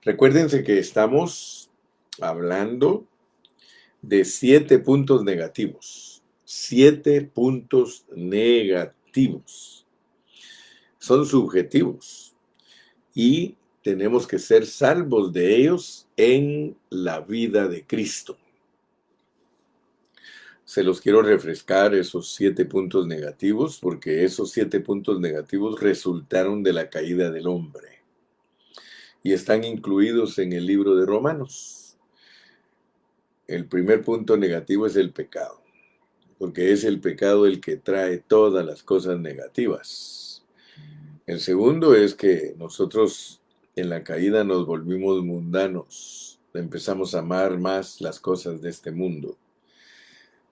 Recuérdense que estamos hablando de 7 puntos negativos. 7 puntos negativos. Son subjetivos y tenemos que ser salvos de ellos en la vida de Cristo. Se los quiero refrescar esos 7 puntos negativos porque esos 7 puntos negativos resultaron de la caída del hombre y están incluidos en el libro de Romanos. El primer punto negativo es el pecado, porque es el pecado el que trae todas las cosas negativas. El segundo es que nosotros en la caída nos volvimos mundanos, empezamos a amar más las cosas de este mundo.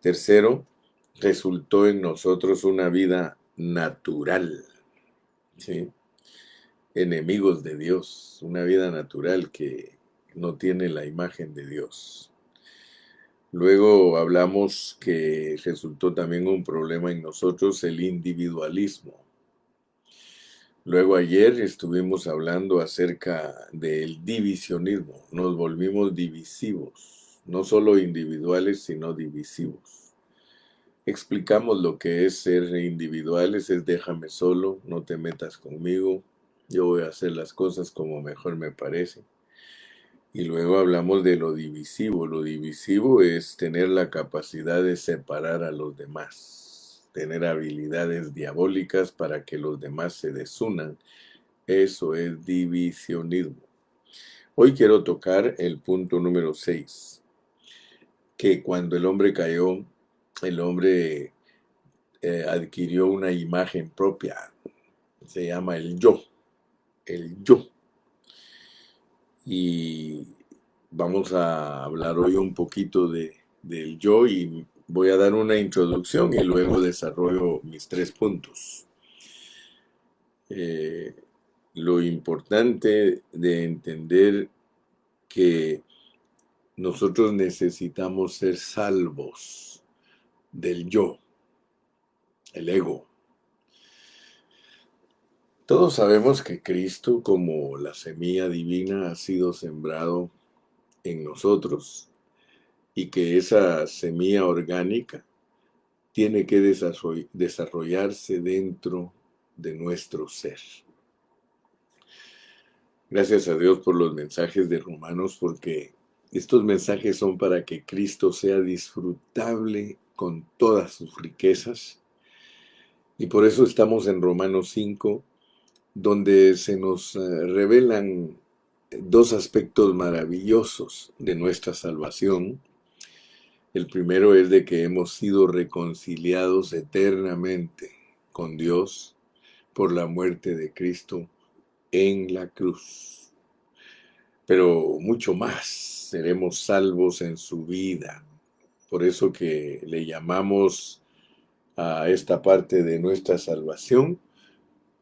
Tercero, resultó en nosotros una vida natural, ¿sí? Enemigos de Dios, una vida natural que no tiene la imagen de Dios. Luego hablamos que resultó también un problema en nosotros el individualismo. Luego ayer estuvimos hablando acerca del divisionismo. Nos volvimos divisivos, no solo individuales, sino divisivos. Explicamos lo que es ser individuales, es déjame solo, no te metas conmigo, yo voy a hacer las cosas como mejor me parece. Y luego hablamos de lo divisivo. Lo divisivo es tener la capacidad de separar a los demás, tener habilidades diabólicas para que los demás se desunan. Eso es divisionismo. Hoy quiero tocar el punto número 6, que cuando el hombre cayó, el hombre adquirió una imagen propia. Se llama el yo, el yo. Y vamos a hablar hoy un poquito del yo y voy a dar una introducción y luego desarrollo mis 3 puntos. Lo importante de entender que nosotros necesitamos ser salvos del yo, el ego. Todos sabemos que Cristo, como la semilla divina, ha sido sembrado en nosotros y que esa semilla orgánica tiene que desarrollarse dentro de nuestro ser. Gracias a Dios por los mensajes de Romanos, porque estos mensajes son para que Cristo sea disfrutable con todas sus riquezas. Y por eso estamos en Romanos 5, donde se nos revelan 2 aspectos maravillosos de nuestra salvación. El primero es de que hemos sido reconciliados eternamente con Dios por la muerte de Cristo en la cruz. Pero mucho más, seremos salvos en su vida. Por eso que le llamamos a esta parte de nuestra salvación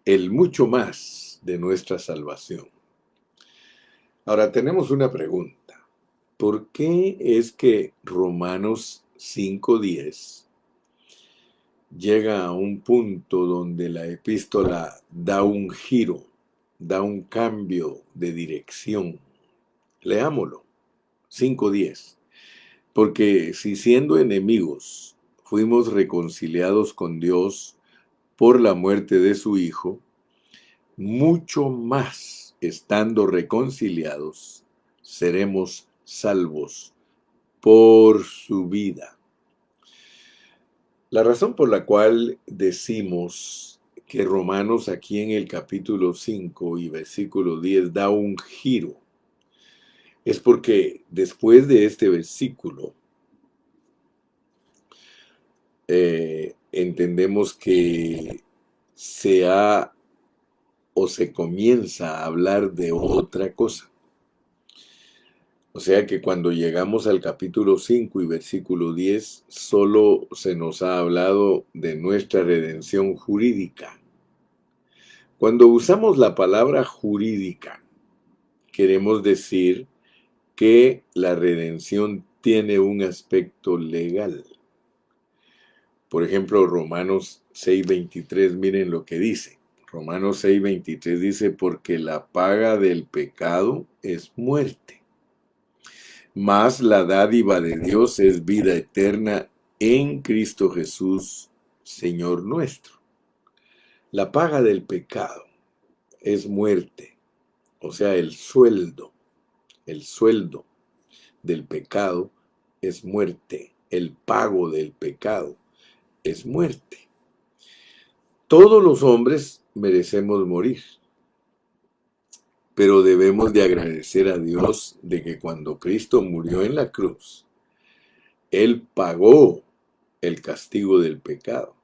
el mucho más de nuestra salvación. Ahora tenemos una pregunta. ¿Por qué es que Romanos 5:10 llega a un punto donde la epístola da un giro, da un cambio de dirección? Leámoslo, 5:10. Porque si siendo enemigos fuimos reconciliados con Dios por la muerte de su Hijo, mucho más estando reconciliados, seremos salvos por su vida. La razón por la cual decimos que Romanos aquí en el capítulo 5 y versículo 10 da un giro es porque después de este versículo entendemos que se comienza a hablar de otra cosa. O sea que cuando llegamos al capítulo 5 y versículo 10, solo se nos ha hablado de nuestra redención jurídica. Cuando usamos la palabra jurídica, queremos decir que la redención tiene un aspecto legal. Por ejemplo, Romanos 6:23, miren lo que dice. Romanos 6:23 dice, porque la paga del pecado es muerte, mas la dádiva de Dios es vida eterna en Cristo Jesús, Señor nuestro. La paga del pecado es muerte, o sea, el sueldo del pecado es muerte, el pago del pecado es muerte. Todos los hombres merecemos morir, pero debemos de agradecer a Dios de que cuando Cristo murió en la cruz, Él pagó el castigo del pecado.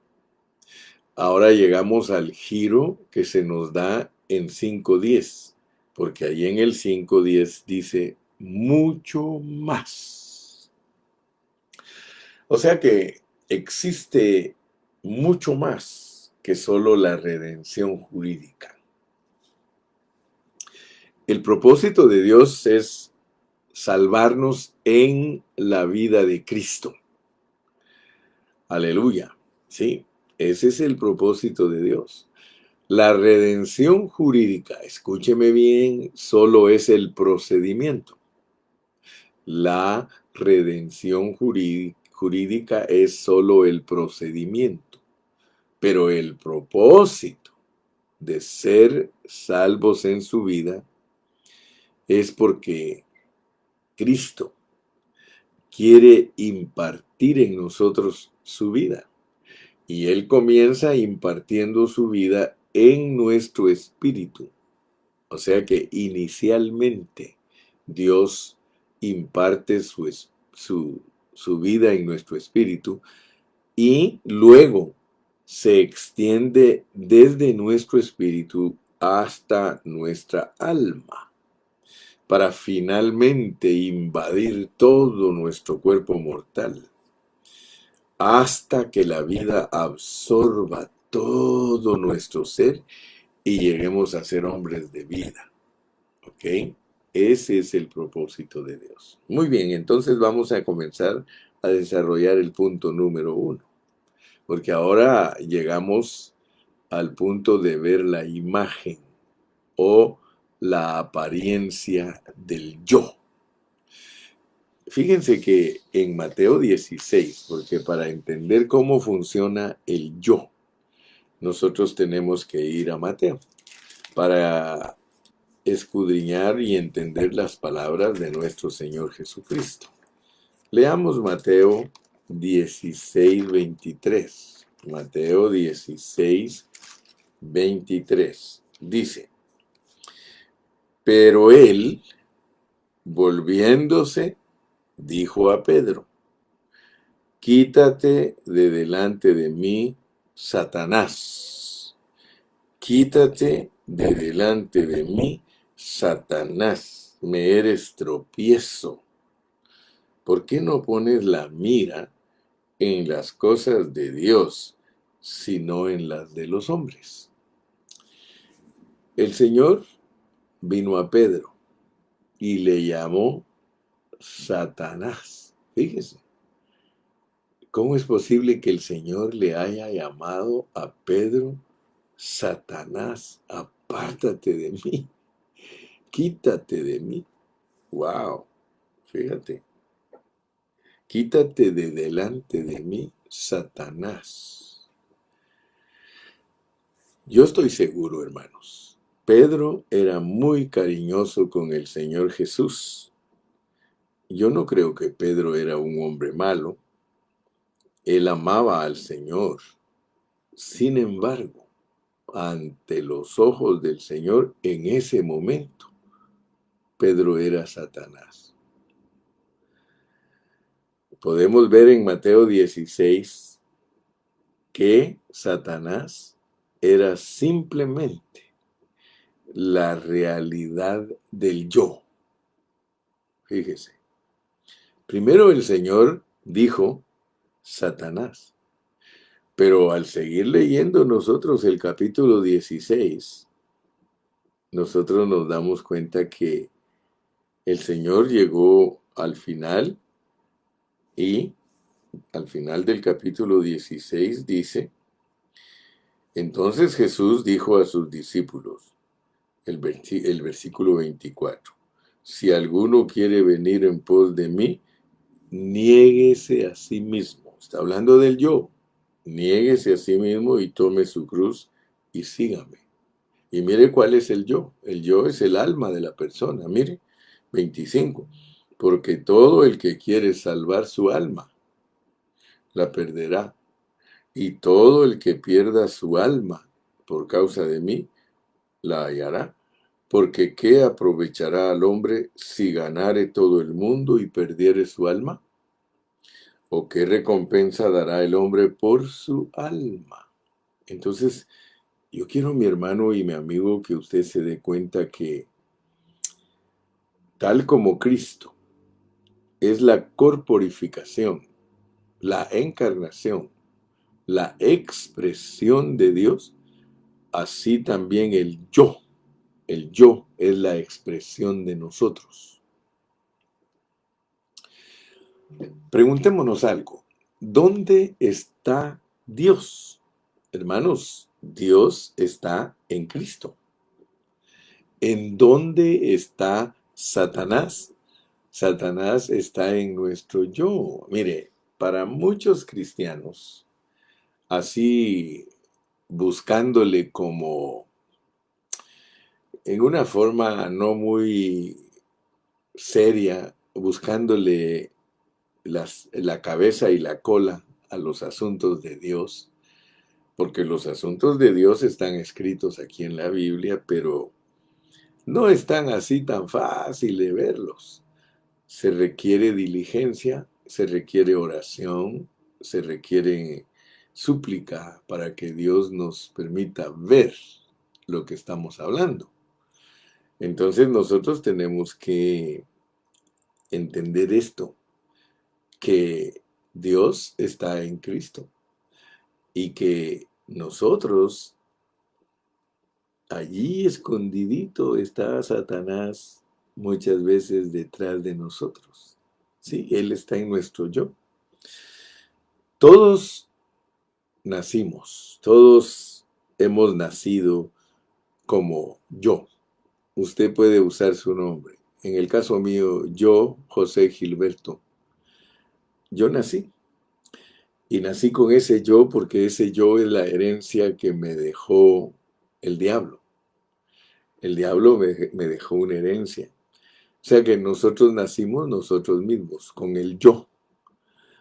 Ahora llegamos al giro que se nos da en 5:10, porque ahí en el 5:10 dice mucho más. O sea que existe mucho más que solo la redención jurídica. El propósito de Dios es salvarnos en la vida de Cristo. Aleluya. Sí, ese es el propósito de Dios. La redención jurídica, escúcheme bien, solo es el procedimiento. La redención jurídica es solo el procedimiento, pero el propósito de ser salvos en su vida es porque Cristo quiere impartir en nosotros su vida. Y Él comienza impartiendo su vida en nuestro espíritu. O sea que inicialmente Dios imparte su vida en nuestro espíritu y luego se extiende desde nuestro espíritu hasta nuestra alma para finalmente invadir todo nuestro cuerpo mortal hasta que la vida absorba todo nuestro ser y lleguemos a ser hombres de vida. ¿Ok? Ese es el propósito de Dios. Muy bien, entonces vamos a comenzar a desarrollar el punto número 1, porque ahora llegamos al punto de ver la imagen o la apariencia del yo. Fíjense que en Mateo 16, porque para entender cómo funciona el yo, nosotros tenemos que ir a Mateo para escudriñar y entender las palabras de nuestro Señor Jesucristo. Leamos Mateo 16:23. Mateo 16:23. Dice, pero él, volviéndose, dijo a Pedro, quítate de delante de mí, Satanás. Quítate de delante de mí, Satanás. Me eres tropiezo. ¿Por qué no pones la mira en las cosas de Dios, sino en las de los hombres? El Señor vino a Pedro y le llamó Satanás. Fíjese. ¿Cómo es posible que el Señor le haya llamado a Pedro Satanás? Apártate de mí, quítate de mí. Wow, fíjate. Quítate de delante de mí, Satanás. Yo estoy seguro, hermanos. Pedro era muy cariñoso con el Señor Jesús. Yo no creo que Pedro era un hombre malo. Él amaba al Señor. Sin embargo, ante los ojos del Señor, en ese momento, Pedro era Satanás. Podemos ver en Mateo 16 que Satanás era simplemente la realidad del yo. Fíjese. Primero el Señor dijo Satanás. Pero al seguir leyendo nosotros el capítulo 16, nosotros nos damos cuenta que el Señor llegó al final y al final del capítulo 16 dice, Entonces Jesús dijo a sus discípulos, el versículo 24, si alguno quiere venir en pos de mí, niéguese a sí mismo. Está hablando del yo. Niéguese a sí mismo y tome su cruz y sígame. Y mire cuál es el yo. El yo es el alma de la persona. Mire, 25. Porque todo el que quiere salvar su alma, la perderá. Y todo el que pierda su alma por causa de mí, la hallará. Porque ¿qué aprovechará al hombre si ganare todo el mundo y perdiere su alma? ¿O qué recompensa dará el hombre por su alma? Entonces, yo quiero, mi hermano y mi amigo, que usted se dé cuenta que tal como Cristo es la corporificación, la encarnación, la expresión de Dios, así también el yo es la expresión de nosotros. Preguntémonos algo, ¿dónde está Dios? Hermanos, Dios está en Cristo. ¿En dónde está Satanás? Satanás está en nuestro yo. Mire, para muchos cristianos, así buscándole como en una forma no muy seria, buscándole la cabeza y la cola a los asuntos de Dios, porque los asuntos de Dios están escritos aquí en la Biblia, pero no están así tan fácil de verlos. Se requiere diligencia, se requiere oración, se requiere súplica para que Dios nos permita ver lo que estamos hablando. Entonces nosotros tenemos que entender esto, que Dios está en Cristo y que nosotros, allí escondidito está Satanás muchas veces detrás de nosotros. Sí, Él está en nuestro yo. Todos nacimos, todos hemos nacido como yo. Usted puede usar su nombre. En el caso mío, yo, José Gilberto, yo nací. Y nací con ese yo porque ese yo es la herencia que me dejó el diablo. El diablo me dejó una herencia. O sea que nosotros nacimos nosotros mismos, con el yo.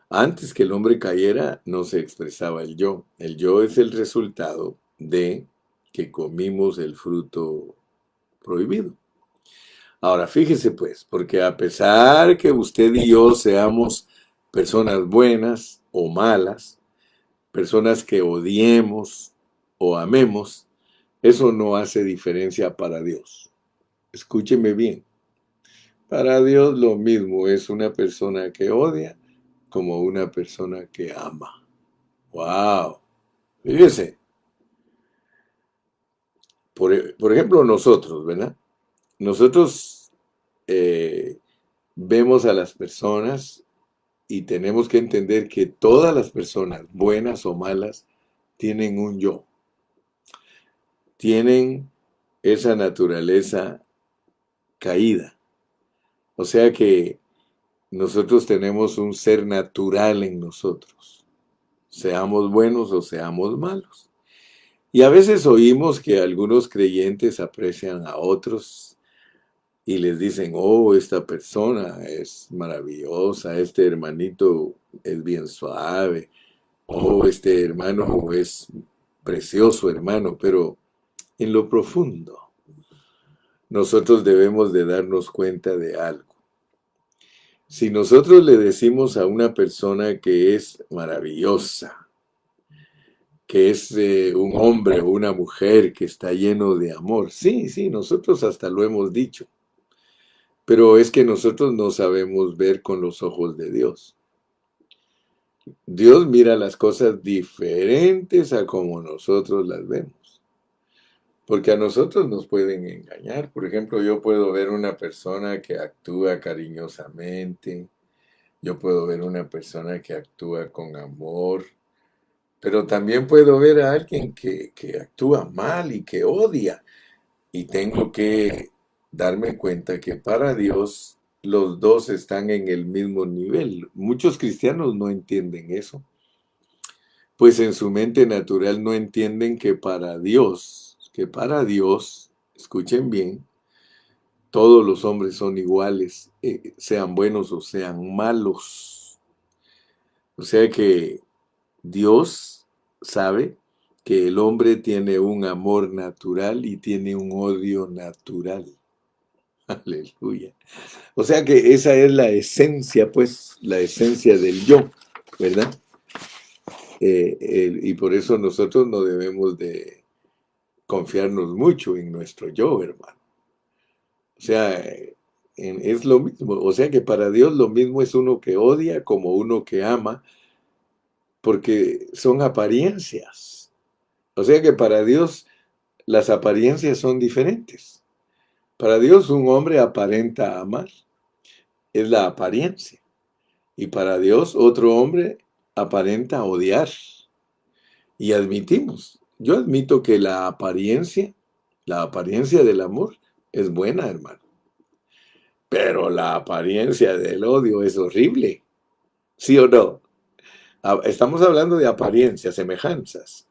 Antes que el hombre cayera, no se expresaba el yo. El yo es el resultado de que comimos el fruto prohibido. Ahora, fíjese pues, porque a pesar que usted y yo seamos personas buenas o malas, personas que odiemos o amemos, eso no hace diferencia para Dios. Escúcheme bien. Para Dios lo mismo es una persona que odia como una persona que ama. ¡Wow! Fíjese, por ejemplo, nosotros, ¿verdad? Nosotros eh, vemos a las personas y tenemos que entender que todas las personas, buenas o malas, tienen un yo. Tienen esa naturaleza caída. O sea que nosotros tenemos un ser natural en nosotros, seamos buenos o seamos malos. Y a veces oímos que algunos creyentes aprecian a otros y les dicen, oh, esta persona es maravillosa, este hermanito es bien suave, oh, este hermano es precioso hermano, pero en lo profundo nosotros debemos de darnos cuenta de algo. Si nosotros le decimos a una persona que es maravillosa, que es un hombre o una mujer que está lleno de amor, sí, sí, nosotros hasta lo hemos dicho, pero es que nosotros no sabemos ver con los ojos de Dios. Dios mira las cosas diferentes a como nosotros las vemos. Porque a nosotros nos pueden engañar. Por ejemplo, yo puedo ver una persona que actúa cariñosamente, yo puedo ver una persona que actúa con amor, Pero también puedo ver a alguien que actúa mal y que odia. Y tengo que darme cuenta que para Dios los dos están en el mismo nivel. Muchos cristianos no entienden eso, pues en su mente natural no entienden que para Dios, escuchen bien, todos los hombres son iguales, sean buenos o sean malos. O sea que Dios sabe que el hombre tiene un amor natural y tiene un odio natural. Aleluya. O sea que esa es la esencia, pues, la esencia del yo, ¿verdad? Y por eso nosotros no debemos de confiarnos mucho en nuestro yo, hermano. O sea, es lo mismo. O sea que para Dios lo mismo es uno que odia como uno que ama, porque son apariencias. O sea que para Dios las apariencias son diferentes. Para Dios un hombre aparenta amar, es la apariencia. Y para Dios otro hombre aparenta odiar. Y yo admito que la apariencia del amor es buena, hermano. Pero la apariencia del odio es horrible. ¿Sí o no? Estamos hablando de apariencias, semejanzas.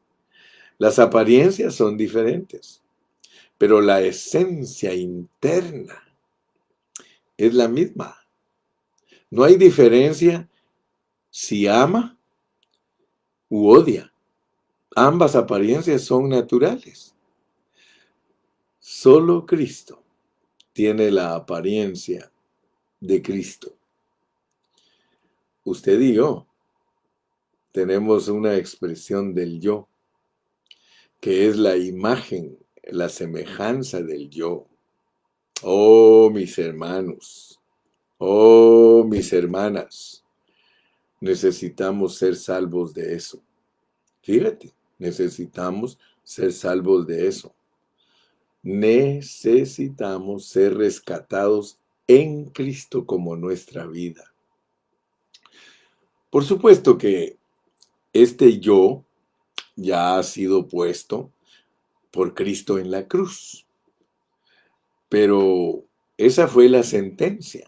Las apariencias son diferentes, pero la esencia interna es la misma. No hay diferencia si ama u odia. Ambas apariencias son naturales. Solo Cristo tiene la apariencia de Cristo. Usted y yo tenemos una expresión del yo, que es la imagen, la semejanza del yo. Oh, mis hermanos, oh, mis hermanas, necesitamos ser salvos de eso. Fíjate, necesitamos ser salvos de eso. Necesitamos ser rescatados en Cristo como nuestra vida. Por supuesto que este yo ya ha sido puesto por Cristo en la cruz, pero esa fue la sentencia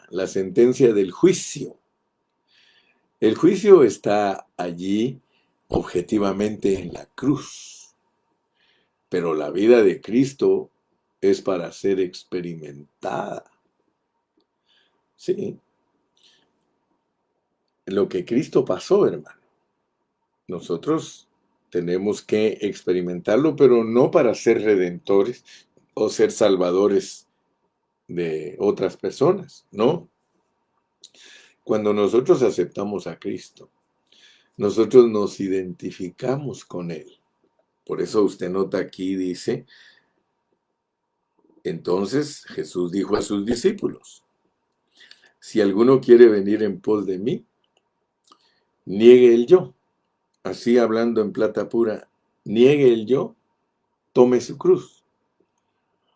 del juicio. El juicio está allí objetivamente en la cruz, pero la vida de Cristo es para ser experimentada. Sí, lo que Cristo pasó, hermano. Nosotros tenemos que experimentarlo, pero no para ser redentores o ser salvadores de otras personas, ¿no? Cuando nosotros aceptamos a Cristo, nosotros nos identificamos con Él. Por eso usted nota aquí, dice, entonces Jesús dijo a sus discípulos, si alguno quiere venir en pos de mí, niegue el yo. Así hablando en plata pura, niegue el yo, tome su cruz.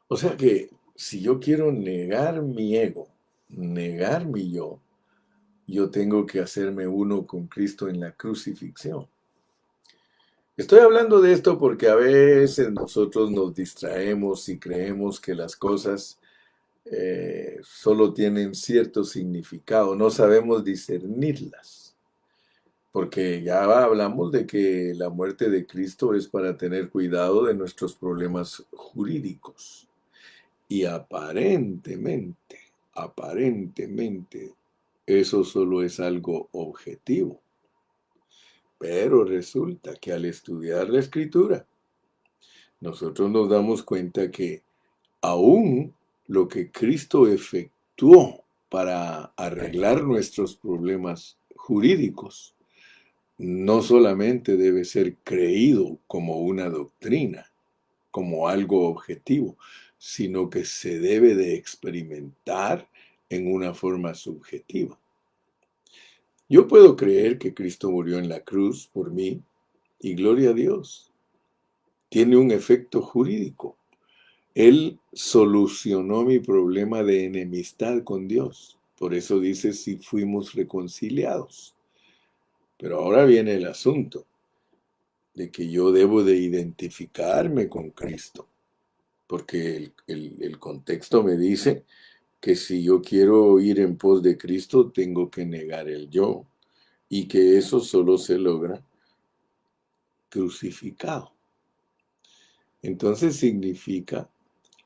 O sea que si yo quiero negar mi ego, negar mi yo tengo que hacerme uno con Cristo en la crucifixión. Estoy hablando de esto porque a veces nosotros nos distraemos y creemos que las cosas solo tienen cierto significado, no sabemos discernirlas, porque ya hablamos de que la muerte de Cristo es para tener cuidado de nuestros problemas jurídicos. Y aparentemente, eso solo es algo objetivo. Pero resulta que al estudiar la escritura, nosotros nos damos cuenta que aún lo que Cristo efectuó para arreglar nuestros problemas jurídicos, no solamente debe ser creído como una doctrina, como algo objetivo, sino que se debe de experimentar en una forma subjetiva. Yo puedo creer que Cristo murió en la cruz por mí y gloria a Dios. Tiene un efecto jurídico. Él solucionó mi problema de enemistad con Dios. Por eso dice si fuimos reconciliados. Pero ahora viene el asunto. de que yo debo de identificarme con Cristo, porque el contexto me dice que si yo quiero ir en pos de Cristo, tengo que negar el yo, y que eso solo se logra crucificado. Entonces significa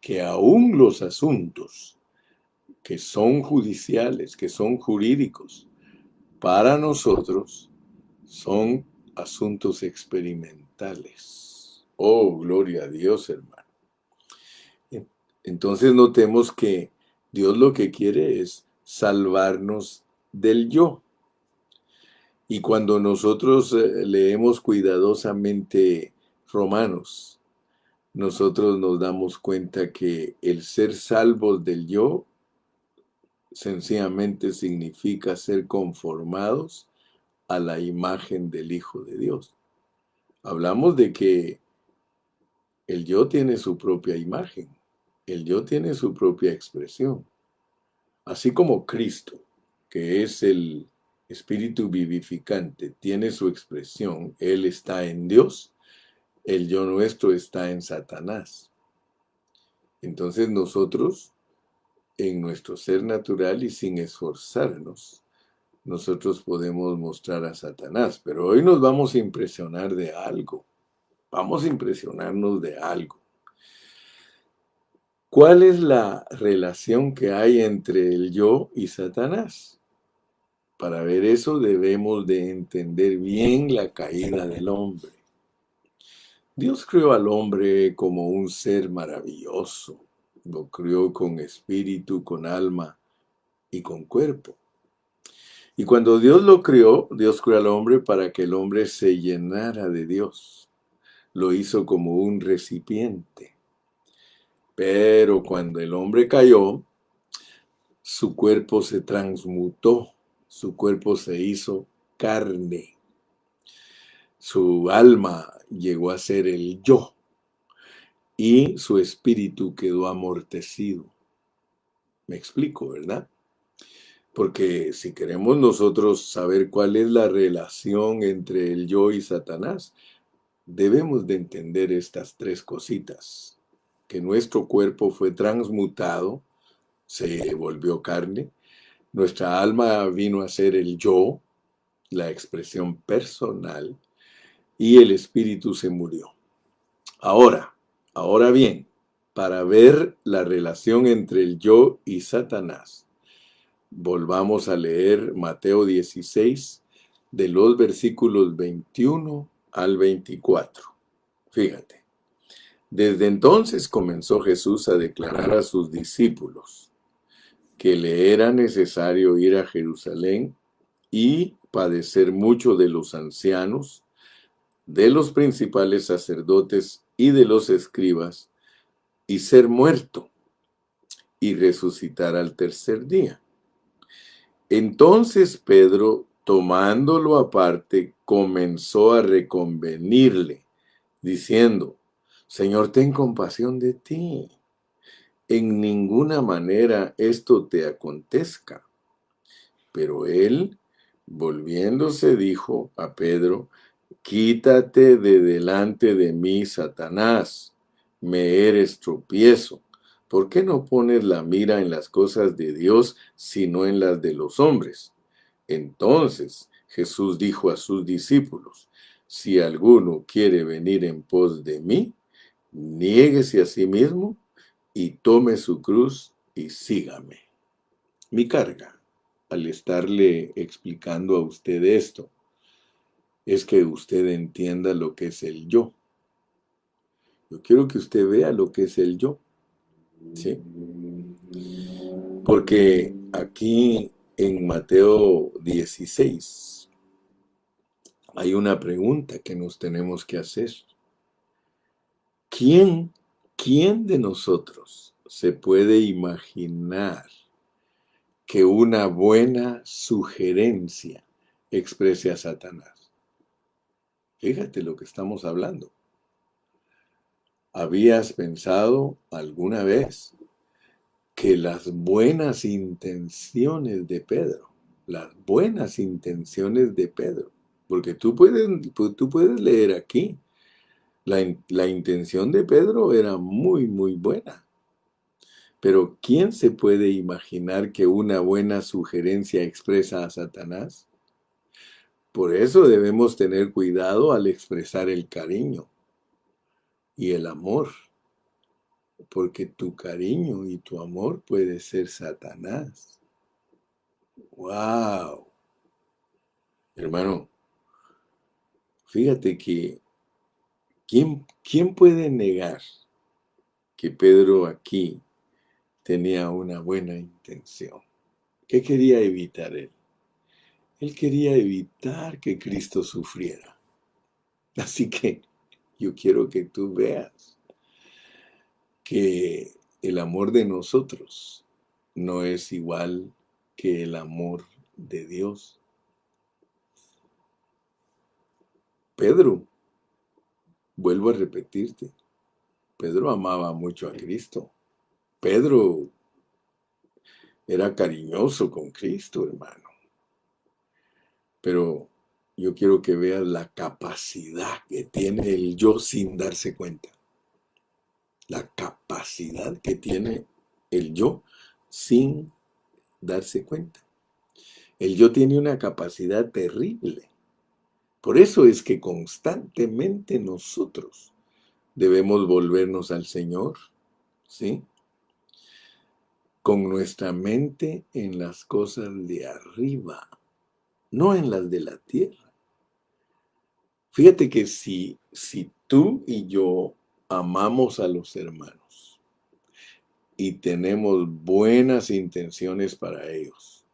que aún los asuntos que son judiciales, que son jurídicos, para nosotros son asuntos experimentales. Oh, gloria a Dios, hermano. Entonces notemos que Dios lo que quiere es salvarnos del yo. Y cuando nosotros leemos cuidadosamente Romanos, nosotros nos damos cuenta que el ser salvos del yo sencillamente significa ser conformados a la imagen del Hijo de Dios. Hablamos de que el yo tiene su propia imagen, el yo tiene su propia expresión, así como Cristo, que es el Espíritu vivificante, tiene su expresión, Él está en Dios, el yo nuestro está en Satanás. Entonces nosotros, en nuestro ser natural y sin esforzarnos, nosotros podemos mostrar a Satanás, pero hoy nos vamos a impresionar de algo. Vamos a impresionarnos de algo. ¿Cuál es la relación que hay entre el yo y Satanás? Para ver eso debemos de entender bien la caída del hombre. Dios creó al hombre como un ser maravilloso. Lo creó con espíritu, con alma y con cuerpo. Y cuando Dios lo creó, Dios creó al hombre para que el hombre se llenara de Dios. Lo hizo como un recipiente. Pero cuando el hombre cayó, su cuerpo se transmutó, su cuerpo se hizo carne. Su alma llegó a ser el yo y su espíritu quedó amortecido. Me explico, ¿verdad? Porque si queremos nosotros saber cuál es la relación entre el yo y Satanás, debemos de entender estas tres cositas. Que nuestro cuerpo fue transmutado, se volvió carne, nuestra alma vino a ser el yo, la expresión personal, y el espíritu se murió. Ahora bien, para ver la relación entre el yo y Satanás, volvamos a leer Mateo 16, de los versículos 21 al 24. Fíjate, desde entonces comenzó Jesús a declarar a sus discípulos que le era necesario ir a Jerusalén y padecer mucho de los ancianos, de los principales sacerdotes y de los escribas, y ser muerto y resucitar al tercer día. Entonces Pedro, tomándolo aparte, comenzó a reconvenirle, diciendo: Señor, ten compasión de ti. En ninguna manera esto te acontezca. Pero él, volviéndose, dijo a Pedro: Quítate de delante de mí, Satanás, me eres tropiezo. ¿Por qué no pones la mira en las cosas de Dios, sino en las de los hombres? Entonces Jesús dijo a sus discípulos: Si alguno quiere venir en pos de mí, niéguese a sí mismo y tome su cruz y sígame. Mi carga, al estarle explicando a usted esto, es que usted entienda lo que es el yo. Yo quiero que usted vea lo que es el yo, ¿sí? Porque aquí en Mateo 16 hay una pregunta que nos tenemos que hacer. ¿Quién de nosotros se puede imaginar que una buena sugerencia exprese a Satanás? Fíjate lo que estamos hablando. ¿Habías pensado alguna vez que las buenas intenciones de Pedro, Porque tú puedes leer aquí. La intención de Pedro era muy, muy buena. Pero ¿quién se puede imaginar que una buena sugerencia expresa a Satanás? Por eso debemos tener cuidado al expresar el cariño y el amor, porque tu cariño y tu amor puede ser Satanás. ¡Wow! Hermano, fíjate que ¿quién puede negar que Pedro aquí tenía una buena intención? ¿Qué quería evitar él? Él quería evitar que Cristo sufriera. Así que yo quiero que tú veas que el amor de nosotros no es igual que el amor de Dios. Pedro, vuelvo a repetirte, Pedro amaba mucho a Cristo. Pedro era cariñoso con Cristo, hermano. Pero yo quiero que veas la capacidad que tiene el yo sin darse cuenta. La capacidad que tiene el yo sin darse cuenta. El yo tiene una capacidad terrible. Por eso es que constantemente nosotros debemos volvernos al Señor, ¿sí? Con nuestra mente en las cosas de arriba, no en las de la tierra. Fíjate que si tú y yo amamos a los hermanos y tenemos buenas intenciones para ellos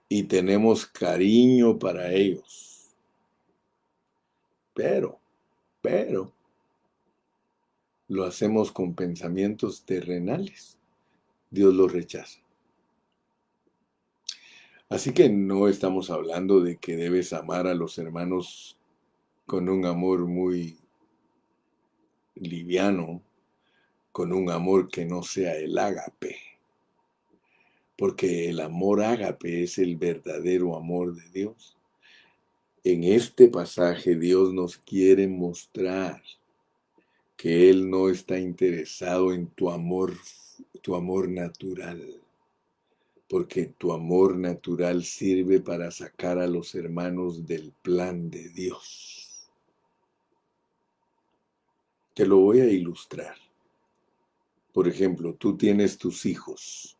y tenemos cariño para ellos, pero lo hacemos con pensamientos terrenales, Dios los rechaza. Así que no estamos hablando de que debes amar a los hermanos con un amor muy liviano, con un amor que no sea el ágape, porque el amor ágape es el verdadero amor de Dios. En este pasaje Dios nos quiere mostrar que Él no está interesado en tu amor natural, porque tu amor natural sirve para sacar a los hermanos del plan de Dios. Te lo voy a ilustrar. Por ejemplo, tú tienes tus hijos.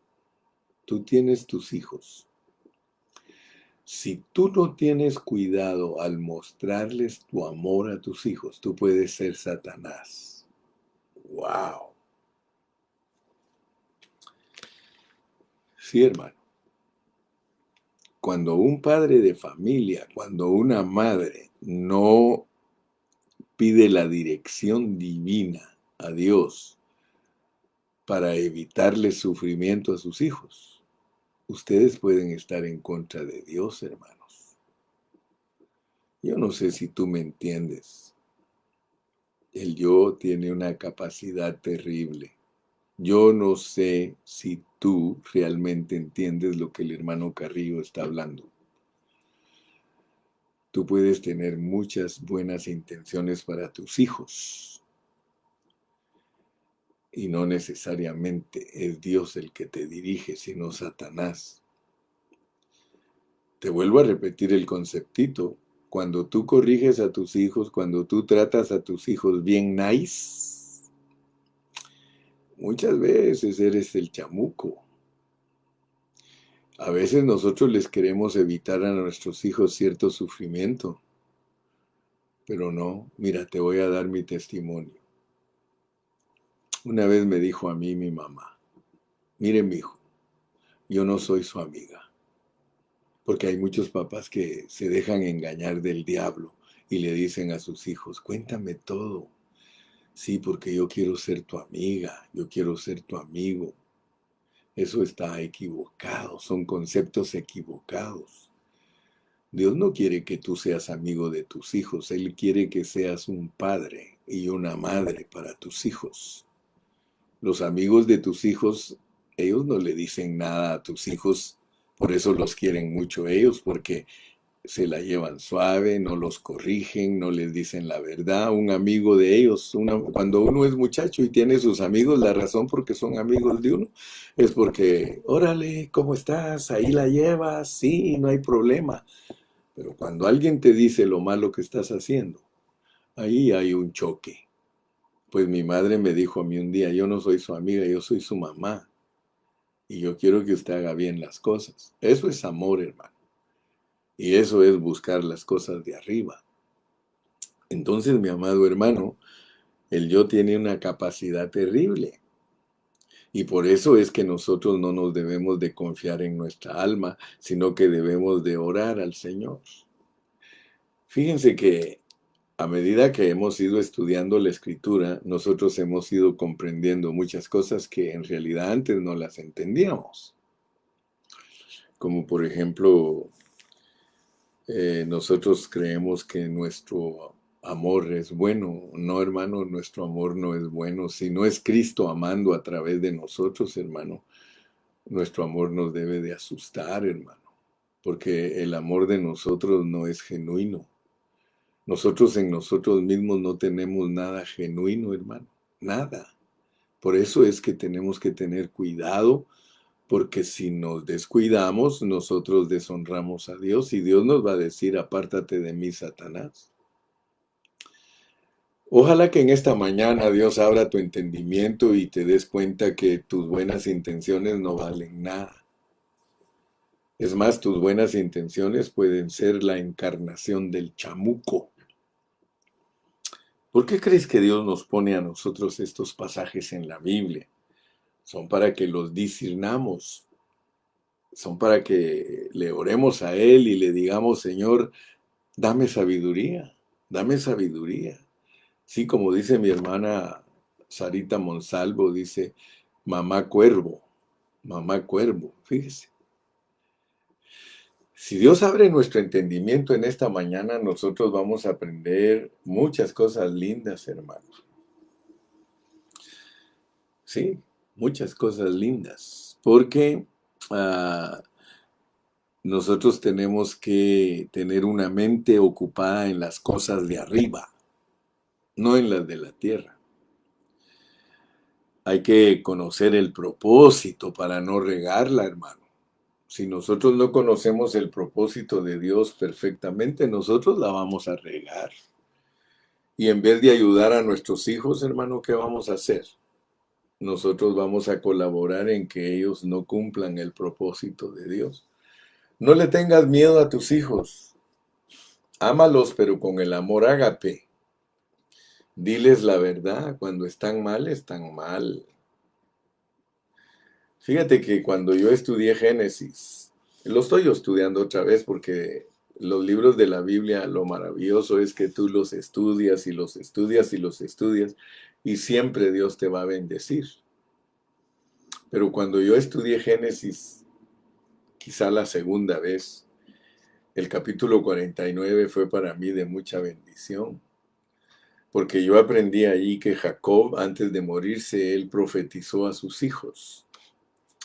Si tú no tienes cuidado al mostrarles tu amor a tus hijos, tú puedes ser Satanás. ¡Wow! Sí, hermano. Cuando un padre de familia, cuando una madre no pide la dirección divina a Dios para evitarle sufrimiento a sus hijos, ustedes pueden estar en contra de Dios, hermanos. Yo no sé si tú me entiendes. El yo tiene una capacidad terrible. Yo no sé si tú realmente entiendes lo que el hermano Carrillo está hablando. Tú puedes tener muchas buenas intenciones para tus hijos y no necesariamente es Dios el que te dirige, sino Satanás. Te vuelvo a repetir el conceptito. Cuando tú corriges a tus hijos, cuando tú tratas a tus hijos bien nice, muchas veces eres el chamuco. A veces nosotros les queremos evitar a nuestros hijos cierto sufrimiento, pero no, mira, te voy a dar mi testimonio. Una vez me dijo a mí mi mamá, mire mi hijo, yo no soy su amiga, porque hay muchos papás que se dejan engañar del diablo y le dicen a sus hijos, cuéntame todo. Sí, porque yo quiero ser tu amiga, yo quiero ser tu amigo. Eso está equivocado, son conceptos equivocados. Dios no quiere que tú seas amigo de tus hijos, Él quiere que seas un padre y una madre para tus hijos. Los amigos de tus hijos, ellos no le dicen nada a tus hijos, por eso los quieren mucho ellos, porque se la llevan suave, no los corrigen, no les dicen la verdad. Un amigo de ellos, cuando uno es muchacho y tiene sus amigos, la razón por qué son amigos de uno es porque, órale, ¿cómo estás? Ahí la llevas, sí, no hay problema. Pero cuando alguien te dice lo malo que estás haciendo, ahí hay un choque. Pues mi madre me dijo a mí un día, yo no soy su amiga, yo soy su mamá. Y yo quiero que usted haga bien las cosas. Eso es amor, hermano. Y eso es buscar las cosas de arriba. Entonces, mi amado hermano, el yo tiene una capacidad terrible. Y por eso es que nosotros no nos debemos de confiar en nuestra alma, sino que debemos de orar al Señor. Fíjense que a medida que hemos ido estudiando la escritura, nosotros hemos ido comprendiendo muchas cosas que en realidad antes no las entendíamos. Como por ejemplo, nosotros creemos que nuestro amor es bueno. No, hermano, nuestro amor no es bueno. Si no es Cristo amando a través de nosotros, hermano, nuestro amor nos debe de asustar, hermano, porque el amor de nosotros no es genuino. Nosotros en nosotros mismos no tenemos nada genuino, hermano, nada. Por eso es que tenemos que tener cuidado, porque si nos descuidamos, nosotros deshonramos a Dios y Dios nos va a decir, apártate de mí, Satanás. Ojalá que en esta mañana Dios abra tu entendimiento y te des cuenta que tus buenas intenciones no valen nada. Es más, tus buenas intenciones pueden ser la encarnación del chamuco. ¿Por qué crees que Dios nos pone a nosotros estos pasajes en la Biblia? Son para que los discernamos, son para que le oremos a Él y le digamos, Señor, dame sabiduría, dame sabiduría. Sí, como dice mi hermana Sarita Monsalvo, dice, mamá cuervo, fíjese. Si Dios abre nuestro entendimiento en esta mañana, nosotros vamos a aprender muchas cosas lindas, hermanos. Sí, muchas cosas lindas, porque nosotros tenemos que tener una mente ocupada en las cosas de arriba, no en las de la tierra. Hay que conocer el propósito para no regarla, hermano. Si nosotros no conocemos el propósito de Dios perfectamente, nosotros la vamos a regar. Y en vez de ayudar a nuestros hijos, hermano, ¿qué vamos a hacer? Nosotros vamos a colaborar en que ellos no cumplan el propósito de Dios. No le tengas miedo a tus hijos. Ámalos, pero con el amor ágape. Diles la verdad. Cuando están mal, están mal. Fíjate que cuando yo estudié Génesis, lo estoy estudiando otra vez porque los libros de la Biblia, lo maravilloso es que tú los estudias y los estudias y los estudias y siempre Dios te va a bendecir. Pero cuando yo estudié Génesis, quizá la segunda vez, el capítulo 49 fue para mí de mucha bendición. Porque yo aprendí allí que Jacob, antes de morirse, él profetizó a sus hijos.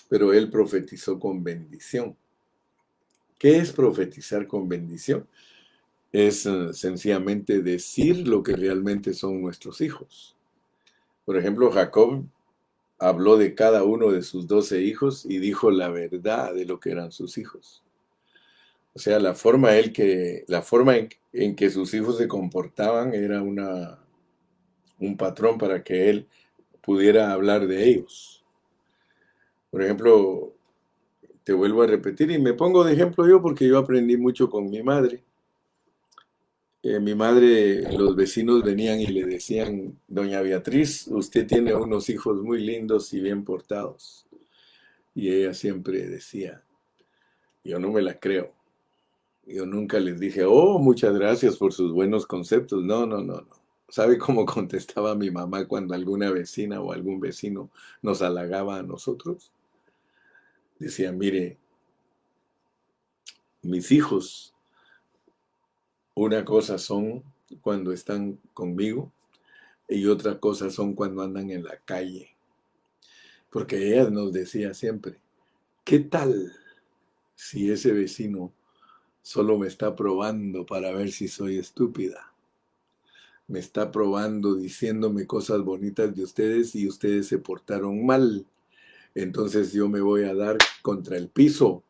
Pero él profetizó con bendición. ¿Qué es profetizar con bendición? Es sencillamente decir lo que realmente son nuestros hijos. Por ejemplo, Jacob habló de cada uno de sus 12 hijos y dijo la verdad de lo que eran sus hijos. O sea, la forma en que sus hijos se comportaban era un patrón para que él pudiera hablar de ellos. Por ejemplo, te vuelvo a repetir y me pongo de ejemplo yo porque yo aprendí mucho con mi madre. Mi madre, los vecinos venían y le decían, doña Beatriz, usted tiene unos hijos muy lindos y bien portados. Y ella siempre decía, yo no me la creo. Yo nunca les dije, oh, muchas gracias por sus buenos conceptos. No, no, no, no. ¿Sabe cómo contestaba mi mamá cuando alguna vecina o algún vecino nos halagaba a nosotros? Decía, mire, mis hijos, una cosa son cuando están conmigo y otra cosa son cuando andan en la calle. Porque ella nos decía siempre, ¿qué tal si ese vecino Solo me está probando para ver si soy estúpida. Me está probando diciéndome cosas bonitas de ustedes y ustedes se portaron mal. Entonces yo me voy a dar contra el piso.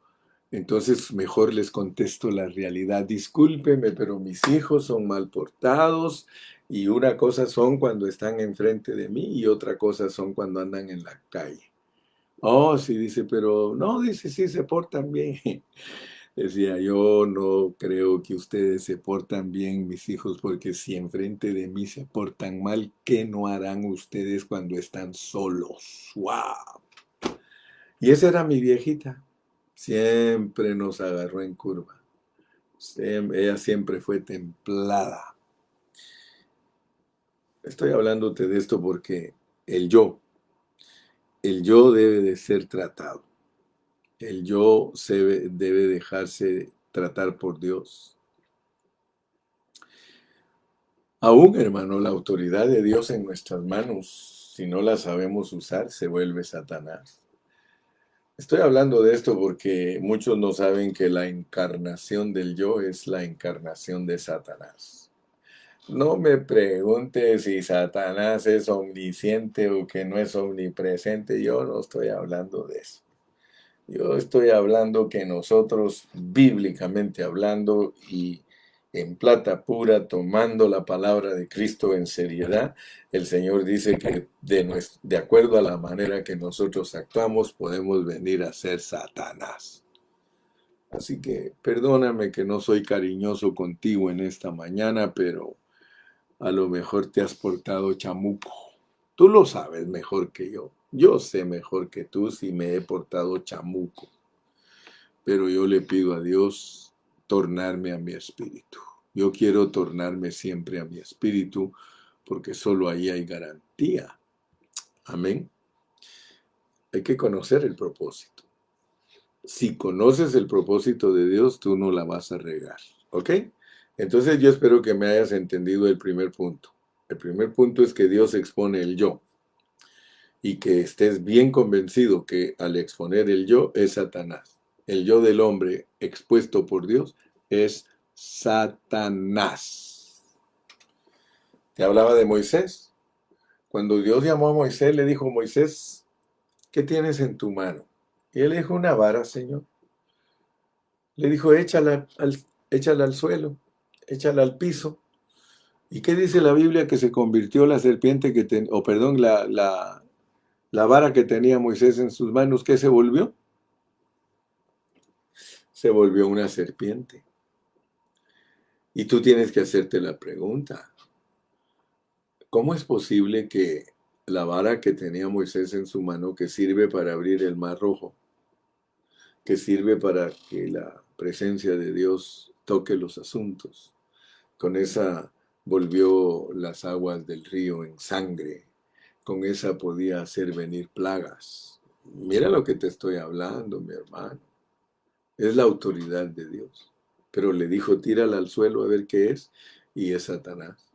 Entonces mejor les contesto la realidad. Discúlpeme, pero mis hijos son mal portados y una cosa son cuando están enfrente de mí y otra cosa son cuando andan en la calle. Oh, sí, dice, pero no, dice, sí, se portan bien. Decía, yo no creo que ustedes se portan bien, mis hijos, porque si enfrente de mí se portan mal, ¿qué no harán ustedes cuando están solos? ¡Wow! Y esa era mi viejita. Siempre nos agarró en curva. Ella siempre fue templada. Estoy hablándote de esto porque el yo, el yo debe de ser tratado. El yo debe dejarse tratar por Dios. Aún, hermano, la autoridad de Dios en nuestras manos, si no la sabemos usar, se vuelve Satanás. Estoy hablando de esto porque muchos no saben que la encarnación del yo es la encarnación de Satanás. No me preguntes si Satanás es omnisciente o que no es omnipresente. Yo no estoy hablando de eso. Yo estoy hablando que nosotros, bíblicamente hablando y en plata pura, tomando la palabra de Cristo en seriedad, el Señor dice que de acuerdo a la manera que nosotros actuamos, podemos venir a ser Satanás. Así que perdóname que no soy cariñoso contigo en esta mañana, pero a lo mejor te has portado chamuco. Tú lo sabes mejor que yo. Yo sé mejor que tú si me he portado chamuco. Pero yo le pido a Dios tornarme a mi espíritu. Yo quiero tornarme siempre a mi espíritu porque solo ahí hay garantía. Amén. Hay que conocer el propósito. Si conoces el propósito de Dios, tú no la vas a regar. ¿Ok? Entonces yo espero que me hayas entendido el primer punto. El primer punto es que Dios expone el yo y que estés bien convencido que al exponer el yo es Satanás. El yo del hombre expuesto por Dios es Satanás. Te hablaba de Moisés. Cuando Dios llamó a Moisés, le dijo, Moisés, ¿qué tienes en tu mano? Y él le dijo, una vara, Señor. Le dijo, échala al suelo, échala al piso. ¿Y qué dice la Biblia? Que se convirtió la serpiente la vara que tenía Moisés en sus manos, ¿qué se volvió? Se volvió una serpiente. Y tú tienes que hacerte la pregunta, ¿cómo es posible que la vara que tenía Moisés en su mano, que sirve para abrir el mar rojo, que sirve para que la presencia de Dios toque los asuntos, con esa volvió las aguas del río en sangre, con esa podía hacer venir plagas? Mira lo que te estoy hablando, mi hermano. Es la autoridad de Dios. Pero le dijo, tírala al suelo a ver qué es, y es Satanás.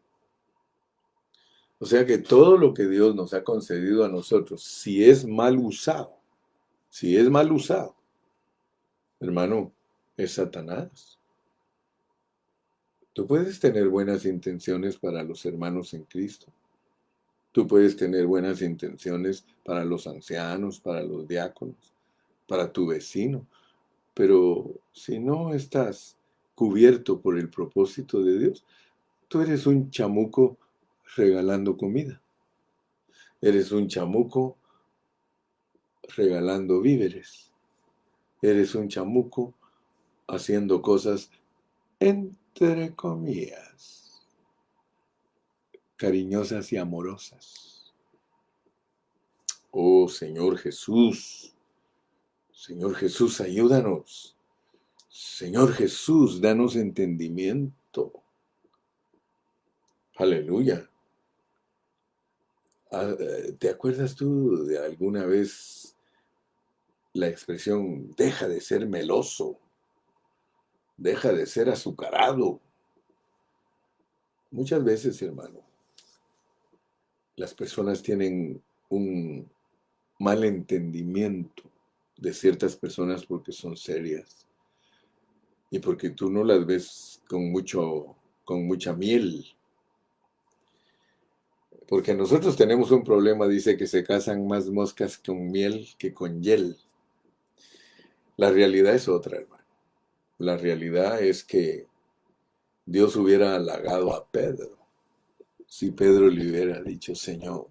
O sea que todo lo que Dios nos ha concedido a nosotros, si es mal usado, hermano, es Satanás. Tú puedes tener buenas intenciones para los hermanos en Cristo. Tú puedes tener buenas intenciones para los ancianos, para los diáconos, para tu vecino. Pero si no estás cubierto por el propósito de Dios, tú eres un chamuco regalando comida. Eres un chamuco regalando víveres. Eres un chamuco haciendo cosas entre comillas, cariñosas y amorosas. Oh Señor Jesús, ayúdanos. Señor Jesús, danos entendimiento. Aleluya. ¿Te acuerdas tú de alguna vez la expresión, deja de ser meloso, deja de ser azucarado? Muchas veces, hermano, las personas tienen un mal entendimiento de ciertas personas porque son serias. y porque tú no las ves con mucha miel. Porque nosotros tenemos un problema, dice que se casan más moscas con miel que con hiel. La realidad es otra, hermano. La realidad es que Dios hubiera halagado a Pedro si Pedro le hubiera dicho, Señor,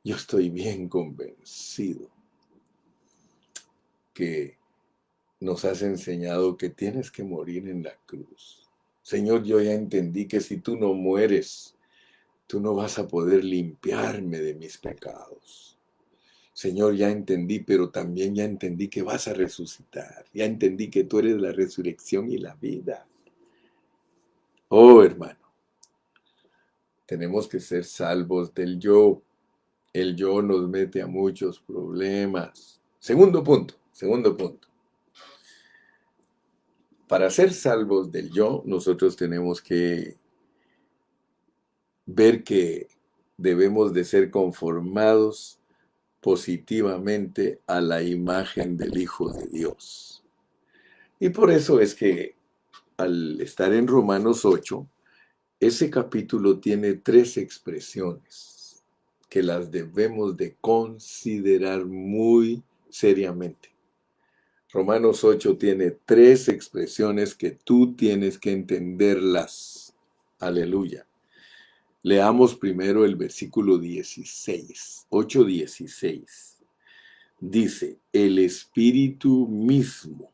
yo estoy bien convencido que nos has enseñado que tienes que morir en la cruz. Señor, yo ya entendí que si tú no mueres, tú no vas a poder limpiarme de mis pecados. Señor, ya entendí, pero también ya entendí que vas a resucitar. Ya entendí que tú eres la resurrección y la vida. Oh, hermano, tenemos que ser salvos del yo. El yo nos mete a muchos problemas. Segundo punto, segundo punto. Para ser salvos del yo, nosotros tenemos que ver que debemos de ser conformados positivamente a la imagen del Hijo de Dios. Y por eso es que al estar en Romanos 8, ese capítulo tiene 3 expresiones que las debemos de considerar muy seriamente. Romanos 8 tiene 3 expresiones que tú tienes que entenderlas. Aleluya. Leamos primero el versículo 16, 8:16. Dice, el Espíritu mismo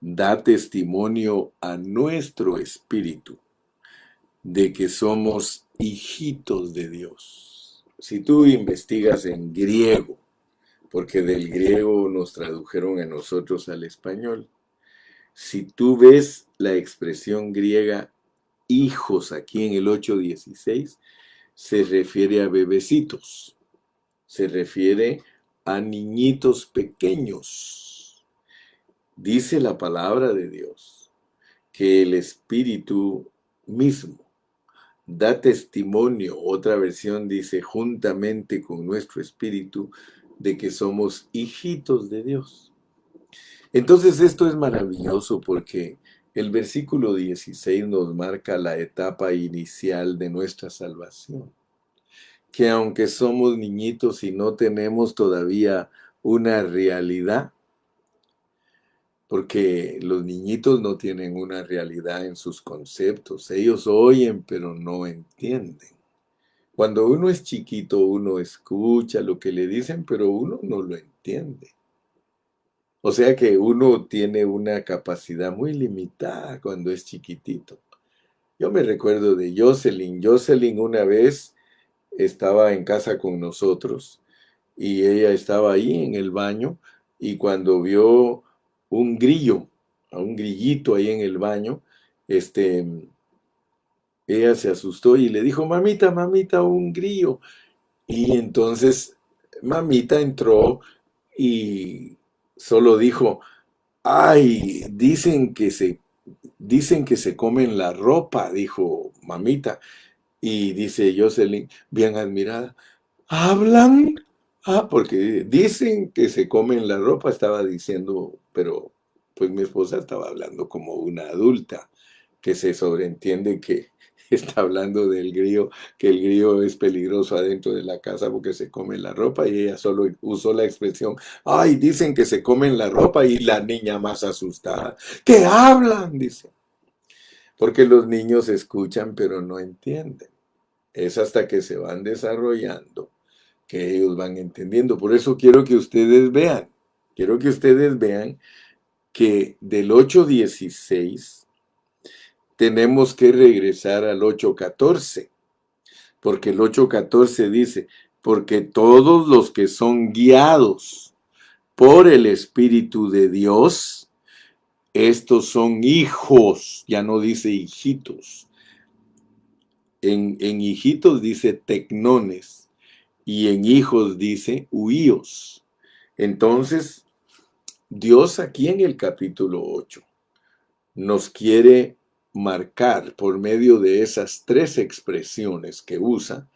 da testimonio a nuestro espíritu de que somos hijitos de Dios. Si tú investigas en griego, porque del griego nos tradujeron a nosotros al español, si tú ves la expresión griega hijos aquí en el 8:16, se refiere a bebecitos, se refiere a niñitos pequeños. Dice la palabra de Dios que el Espíritu mismo da testimonio, otra versión dice, juntamente con nuestro espíritu, de que somos hijitos de Dios. Entonces esto es maravilloso porque el versículo 16 nos marca la etapa inicial de nuestra salvación. Que aunque somos niñitos y no tenemos todavía una realidad, porque los niñitos no tienen una realidad en sus conceptos, ellos oyen pero no entienden. Cuando uno es chiquito, uno escucha lo que le dicen, pero uno no lo entiende. O sea que uno tiene una capacidad muy limitada cuando es chiquitito. Yo me recuerdo de Jocelyn. Jocelyn una vez estaba en casa con nosotros y ella estaba ahí en el baño y cuando vio un grillo, a un grillito ahí en el baño, este, ella se asustó y le dijo, mamita, mamita, un grillo. Y entonces mamita entró y solo dijo, ay, dicen que se comen la ropa, dijo mamita. Y dice Jocelyn, bien admirada, ¿hablan? Ah, porque dicen que se comen la ropa, estaba diciendo, pero pues mi esposa estaba hablando como una adulta, que se sobreentiende que está hablando del grillo, que el grillo es peligroso adentro de la casa porque se come la ropa y ella solo usó la expresión, ay, dicen que se comen la ropa y la niña más asustada, ¿qué hablan? Dice, porque los niños escuchan pero no entienden. Es hasta que se van desarrollando que ellos van entendiendo. Por eso quiero que ustedes vean que del 8:16 tenemos que regresar al 8:14, porque el 8:14 dice, porque todos los que son guiados por el Espíritu de Dios, estos son hijos, ya no dice hijitos. En hijitos dice tecnones y en hijos dice huíos. Entonces, Dios aquí en el capítulo 8 nos quiere marcar por medio de esas 3 expresiones que usa,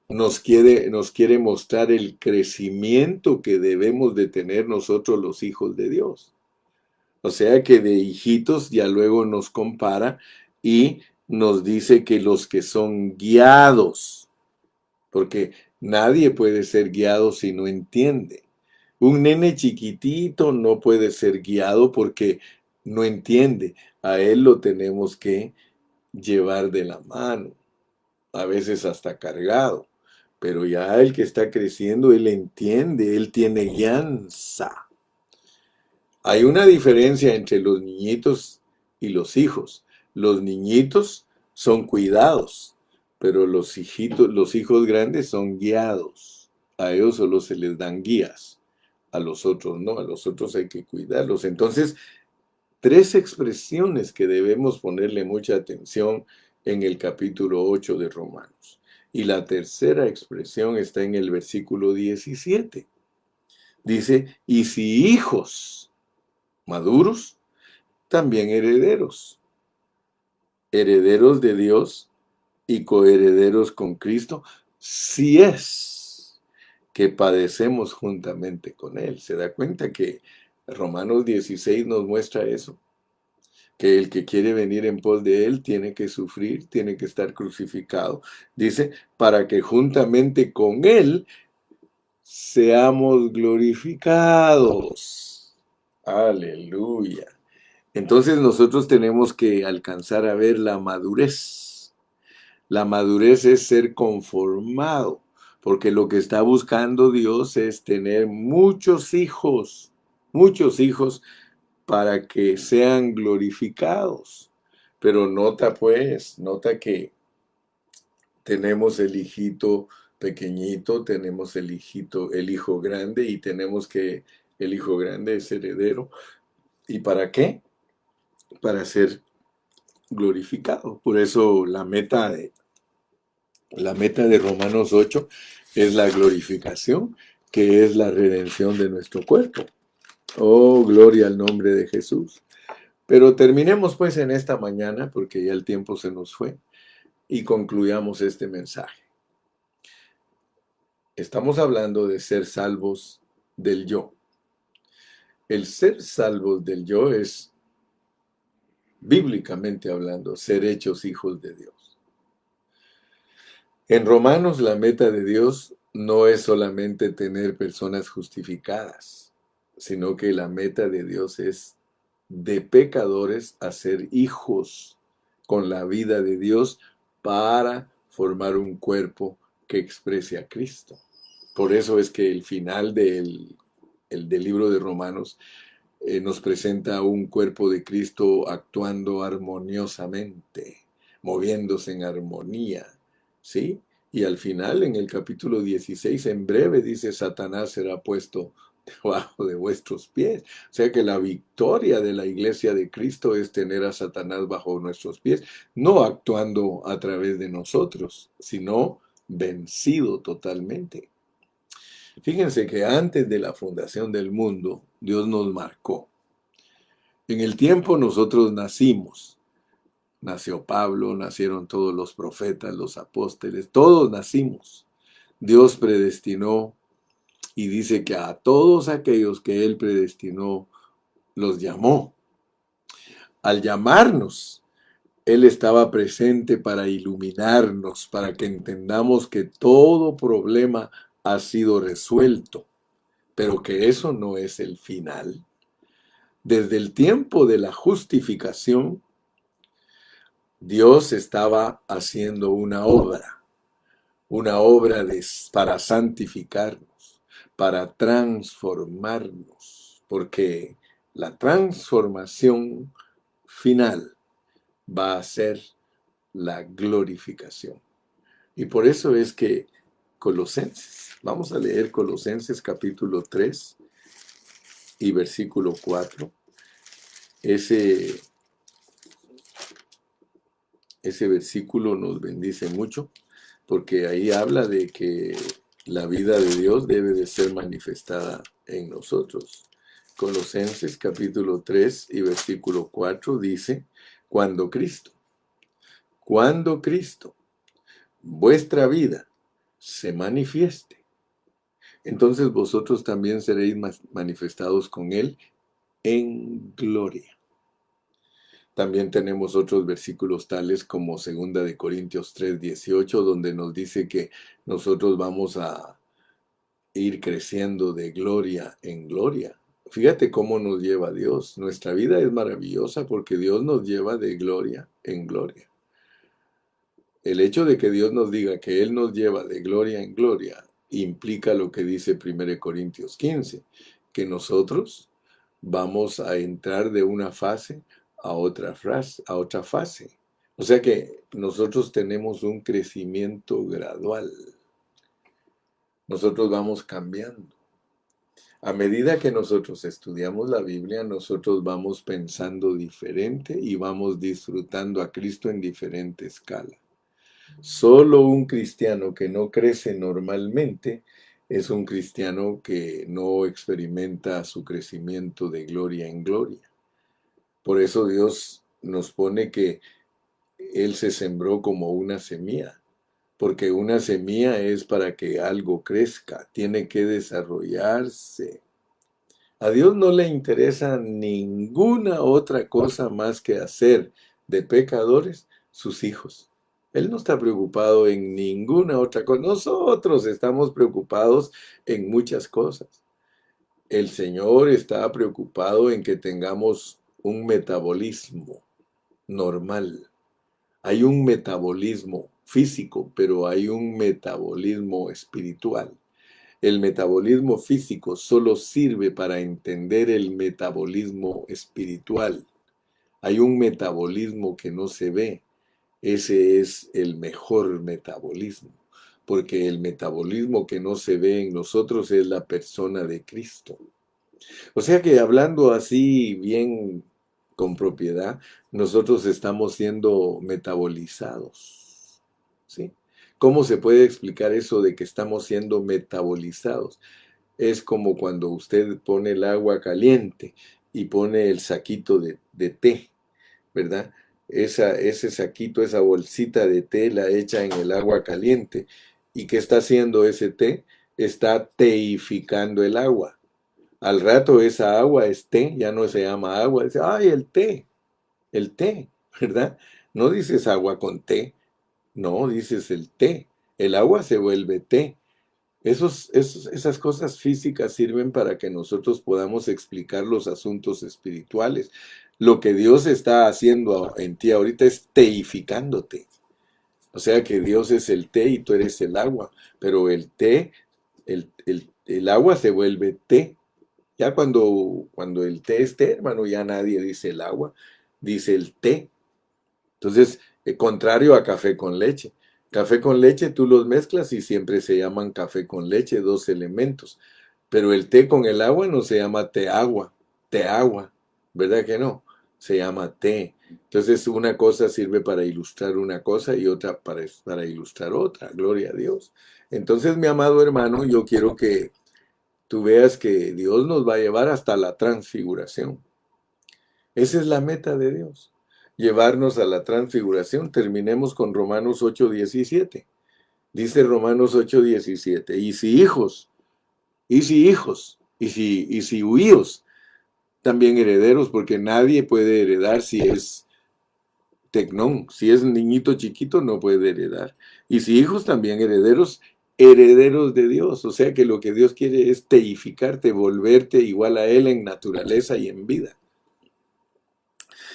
nos quiere mostrar el crecimiento que debemos de tener nosotros los hijos de Dios. O sea que de hijitos ya luego nos compara y nos dice que los que son guiados, porque nadie puede ser guiado si no entiende. Un nene chiquitito no puede ser guiado porque no entiende. A él lo tenemos que llevar de la mano, a veces hasta cargado. Pero ya el que está creciendo, él entiende, él tiene guianza. Hay una diferencia entre los niñitos y los hijos. Los niñitos son cuidados, pero los hijos grandes son guiados. A ellos solo se les dan guías, a los otros no, a los otros hay que cuidarlos. Entonces, tres expresiones que debemos ponerle mucha atención en el capítulo 8 de Romanos. Y la tercera expresión está en el versículo 17. Dice, y si hijos maduros, también herederos, herederos de Dios y coherederos con Cristo, si es que padecemos juntamente con Él. ¿Se da cuenta que Romanos 16 nos muestra eso? Que el que quiere venir en pos de Él tiene que sufrir, tiene que estar crucificado. Dice, para que juntamente con Él seamos glorificados. Aleluya. Entonces nosotros tenemos que alcanzar a ver la madurez. La madurez es ser conformado, porque lo que está buscando Dios es tener muchos hijos para que sean glorificados. Pero nota pues, nota que tenemos el hijito pequeñito, tenemos el hijo grande y tenemos que el hijo grande es heredero. ¿Y para qué? Para ser glorificado. Por eso la meta de Romanos 8 es la glorificación, que es la redención de nuestro cuerpo. Oh, gloria al nombre de Jesús. Pero terminemos pues en esta mañana, porque ya el tiempo se nos fue, y concluyamos este mensaje. Estamos hablando de ser salvos del yo. El ser salvos del yo es, bíblicamente hablando, ser hechos hijos de Dios. En Romanos, la meta de Dios no es solamente tener personas justificadas, sino que la meta de Dios es de pecadores a ser hijos con la vida de Dios para formar un cuerpo que exprese a Cristo. Por eso es que el final del libro de Romanos nos presenta un cuerpo de Cristo actuando armoniosamente, moviéndose en armonía, ¿sí? Y al final, en el capítulo 16, en breve dice, Satanás será puesto debajo de vuestros pies. O sea que la victoria de la iglesia de Cristo es tener a Satanás bajo nuestros pies, no actuando a través de nosotros, sino vencido totalmente. Fíjense que antes de la fundación del mundo, Dios nos marcó. En el tiempo nosotros nacimos. Nació Pablo, nacieron todos los profetas, los apóstoles, todos nacimos. Dios predestinó y dice que a todos aquellos que Él predestinó, los llamó. Al llamarnos, Él estaba presente para iluminarnos, para que entendamos que todo problema ha sido resuelto, pero que eso no es el final. Desde el tiempo de la justificación, Dios estaba haciendo una obra para santificarnos, para transformarnos, porque la transformación final va a ser la glorificación. Y por eso es que vamos a leer Colosenses capítulo 3 y versículo 4. Ese versículo nos bendice mucho, porque ahí habla de que la vida de Dios debe de ser manifestada en nosotros. Colosenses capítulo 3 y versículo 4 dice, cuando Cristo, vuestra vida se manifieste, entonces vosotros también seréis manifestados con Él en gloria. También tenemos otros versículos tales como 2 Corintios 3:18, donde nos dice que nosotros vamos a ir creciendo de gloria en gloria. Fíjate cómo nos lleva Dios. Nuestra vida es maravillosa porque Dios nos lleva de gloria en gloria. El hecho de que Dios nos diga que Él nos lleva de gloria en gloria implica lo que dice 1 Corintios 15, que nosotros vamos a entrar de una fase a otra fase. O sea que nosotros tenemos un crecimiento gradual. Nosotros vamos cambiando. A medida que nosotros estudiamos la Biblia, nosotros vamos pensando diferente y vamos disfrutando a Cristo en diferente escala. Solo un cristiano que no crece normalmente es un cristiano que no experimenta su crecimiento de gloria en gloria. Por eso Dios nos pone que Él se sembró como una semilla, porque una semilla es para que algo crezca, tiene que desarrollarse. A Dios no le interesa ninguna otra cosa más que hacer de pecadores sus hijos. Él no está preocupado en ninguna otra cosa. Nosotros estamos preocupados en muchas cosas. El Señor está preocupado en que tengamos un metabolismo normal. Hay un metabolismo físico, pero hay un metabolismo espiritual. El metabolismo físico solo sirve para entender el metabolismo espiritual. Hay un metabolismo que no se ve. Ese es el mejor metabolismo, porque el metabolismo que no se ve en nosotros es la persona de Cristo. O sea que hablando así bien con propiedad, nosotros estamos siendo metabolizados. ¿Sí? ¿Cómo se puede explicar eso de que estamos siendo metabolizados? Es como cuando usted pone el agua caliente y pone el saquito de té, ¿verdad? Ese saquito, esa bolsita de té la echa en el agua caliente. ¿Y qué está haciendo ese té? Está teificando el agua. Al rato esa agua es té, ya no se llama agua, dice, ¡ay, el té! ¿Verdad? No dices agua con té, no, dices el té. El agua se vuelve té. Esas cosas físicas sirven para que nosotros podamos explicar los asuntos espirituales. Lo que Dios está haciendo en ti ahorita es teificándote. O sea que Dios es el té y tú eres el agua, pero el té, el agua se vuelve té. Ya cuando el té es té, hermano, ya nadie dice el agua, dice el té. Entonces, contrario a café con leche. Café con leche tú los mezclas y siempre se llaman café con leche, dos elementos. Pero el té con el agua no se llama té agua, ¿verdad que no? Se llama té. Entonces una cosa sirve para ilustrar una cosa y otra para ilustrar otra. Gloria a Dios. Entonces, mi amado hermano, yo quiero que tú veas que Dios nos va a llevar hasta la transfiguración. Esa es la meta de Dios, llevarnos a la transfiguración. Terminemos con Romanos 8:17. Dice Romanos 8:17, y si hijos, y si huíos, también herederos, porque nadie puede heredar si es tecnón, si es niñito chiquito no puede heredar. Y si hijos, también herederos, herederos de Dios. O sea que lo que Dios quiere es teificarte, volverte igual a Él en naturaleza y en vida.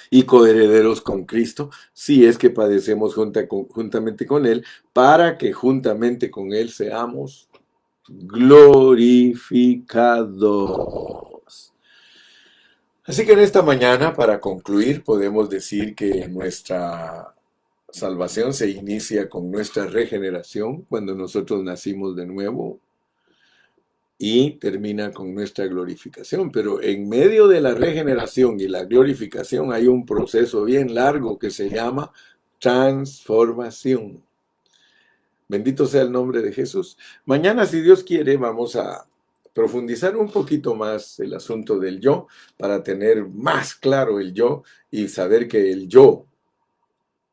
Y coherederos con Cristo, si es que padecemos juntamente con Él, para que juntamente con Él seamos glorificados. Así que en esta mañana, para concluir, podemos decir que nuestra salvación se inicia con nuestra regeneración, cuando nosotros nacimos de nuevo, y termina con nuestra glorificación. Pero en medio de la regeneración y la glorificación hay un proceso bien largo que se llama transformación. Bendito sea el nombre de Jesús. Mañana, si Dios quiere, vamos a profundizar un poquito más el asunto del yo, para tener más claro el yo y saber que el yo,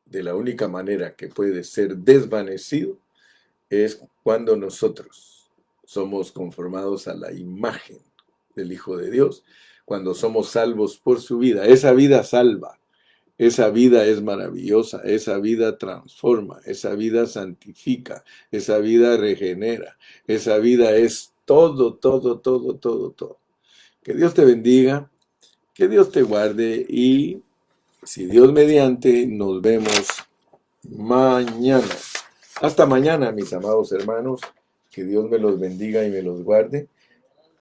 de la única manera que puede ser desvanecido, es cuando nosotros somos conformados a la imagen del Hijo de Dios, cuando somos salvos por su vida. Esa vida salva. Esa vida es maravillosa, esa vida transforma, esa vida santifica, esa vida regenera, esa vida es todo, todo, todo, todo, todo. Que Dios te bendiga, que Dios te guarde y si Dios mediante nos vemos mañana. Hasta mañana, mis amados hermanos, que Dios me los bendiga y me los guarde.